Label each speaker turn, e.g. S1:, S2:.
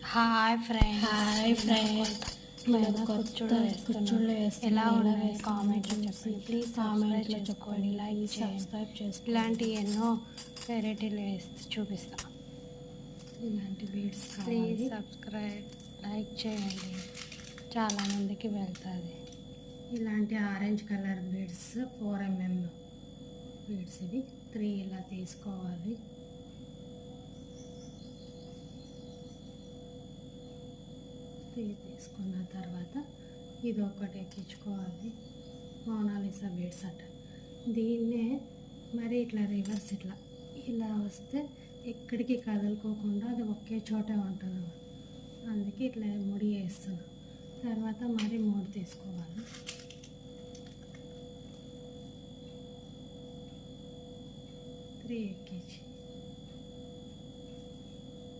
S1: Hi friends
S2: మేము కొత్త కుచ్చుళ్ళు
S1: ఎలా ఉన్నాయి
S2: వేస్తున్నాం.
S1: కామెంట్లో చెప్పండి. ప్లీజ్ కామెంట్లో చెప్పండి, లైక్
S2: సబ్స్క్రైబ్ చేసుకోండి.
S1: ఇలాంటి ఎన్నో వెరైటీలు వేసి చూపిస్తాం.
S2: ఇలాంటి బీడ్స్
S1: ప్లీజ్ సబ్స్క్రైబ్, లైక్ చేయండి, చాలామందికి వెళ్తుంది.
S2: ఇలాంటి orange colour beads 4mm beads ఇవి 3 ఇలా తీసుకోవాలి. తీసుకున్న తర్వాత ఇది ఒకటి ఎక్కించుకోవాలి. మోనాలిసా బీడ్స్ అంట. దీన్నే మరి ఇట్లా రివర్స్ ఇలా వస్తే ఎక్కడికి కదులుకోకుండా అది ఒకే చోటే ఉంటుంది. అందుకే ఇట్లా ముడి వేస్తున్నాం. తర్వాత మరి 3 తీసుకోవాలి. 3 ఎక్కించి